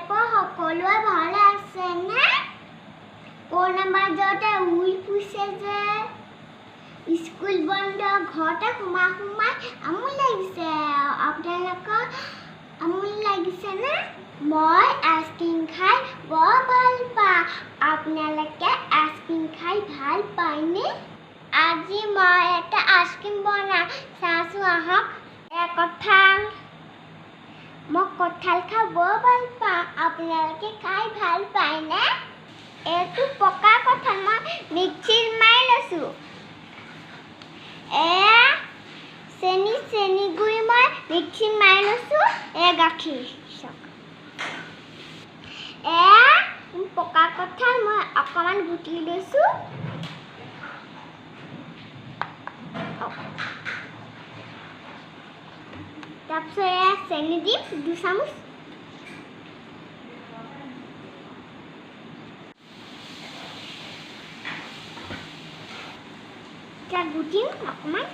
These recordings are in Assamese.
তোমালোকৰ সকলোৱে ভালে আছে নে? কৰোণা মাজতে উই ফুৰিছে যে স্কুল বন্ধ ঘৰতে সোমাই আমনি লাগিছে। আপোনালোকৰ আমনি লাগিছে নে? মই আইচক্ৰীম খাই বৰ ভাল পাওঁ। আপোনালোকে আইচক্ৰীম খাই ভাল পায়নে? আজি মই এটা আইচক্ৰীম বনাম চাচোন আহক। কঁঠাল মই কঁঠাল খাই বৰ ভাল পাওঁ। আপোনালোকে খাই ভাল পায়নে? এইটো পকা কঁঠাল মই মিক্সিত মাৰি লৈছোঁ। চেনি গুড়ি মই মিক্সিত মাৰি লৈছোঁ। গাখীৰ পকা কঁঠাল মই অকণমান গুটি লৈছোঁ। তাৰপিছত চেনি দিম 2 চামুচ। গুটিম অকণমান।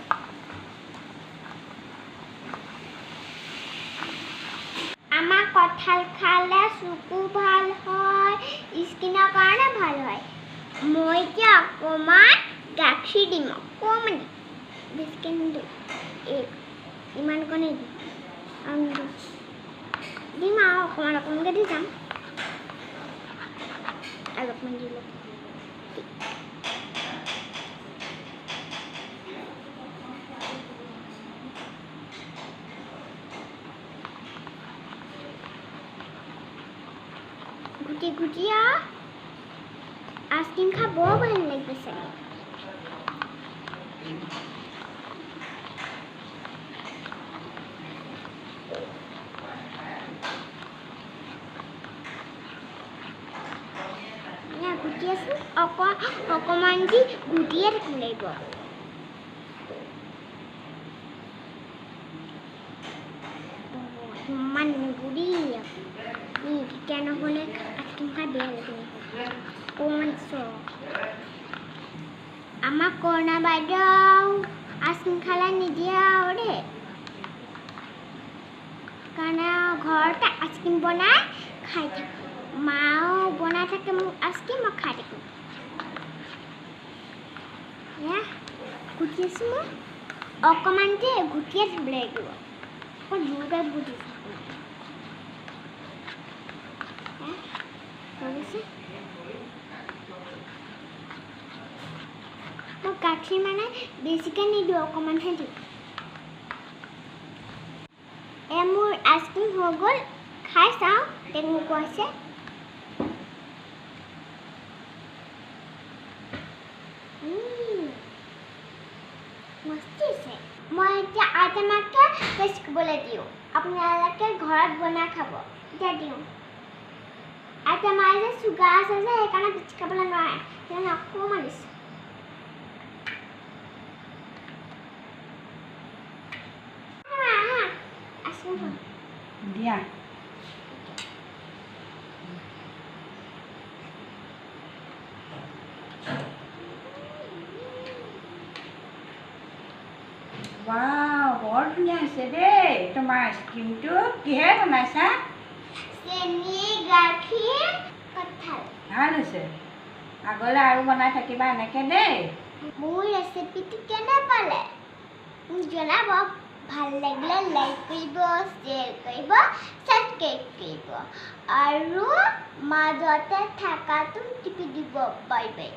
আমাৰ কঁঠাল খালে চকু ভাল হয়, স্কিনৰ কাৰণে ভাল হয়। মই এতিয়া অকণমান গাখীৰ দিম, অকণমান বেছিকৈ নিদিওঁ, ইমানকণে দিম আৰু অকণমানকৈ দি যাম। অলপমান দি লওঁ। গুটি আইচক্ৰীম খাই বৰ ভাল লাগিছে চাগে। গুটি আছোঁ অকণমান দি গুটিয়ে থাকিব লাগিব। ইমান গুড়ি তেতিয়া নহ'লে আইচক্ৰীম খাই বেয়া লাগে। অকণমান আমাৰ কৰোণা বাইদেউ আইচক্ৰীম খালে নিদিয়ে আৰু দেই, কাৰণে ঘৰতে আইচক্ৰীম বনাই খাই থাকোঁ। মাও বনাই থাকে মোক আইচক্ৰীম, মই খাই থাকোঁ। গুটি আছোঁ মই অকণমান যে গুটিয়ে থাকিব লাগিব। আকৌ জোৰকৈ গুটি মই গাখীৰ মানে বেছিকৈ নিদিওঁ, অকণমানহে দিওঁ। মোৰ আইচক্ৰীম হৈ গ'ল, খাই চাওঁ কেনেকুৱা হৈছে। মস্তি হৈছে। মই এতিয়া আইটেমাকে টেষ্ট কৰিবলৈ দিওঁ। আপোনালোকে ঘৰত বনাই খাব। এতিয়া দিওঁ। আইটেমাৰ যে চুগাৰ আছে যে সেইকাৰণে বেছি খাবলৈ নোৱাৰে, সেইকাৰণে অকণমান দিছোঁ। দিয়া বৰ ধুনীয়া হৈছে দেই তোমাৰ আইচক্ৰীমটো। কিহেৰে বনাইছা? চেনি, গাখীৰ, কঁঠাল। ভাল হৈছে। আগলৈ আৰু বনাই থাকিবা এনেকৈ দেই। মোৰ ৰেচিপিটো কেনে পালে জনাব। ভাল লাগিলে লাইক কৰিব, শ্বেয়াৰ কৰিব, ছাবস্ক্ৰাইব কৰিব আৰু মাজতে থকাটো টিপি দিব। Bye bye.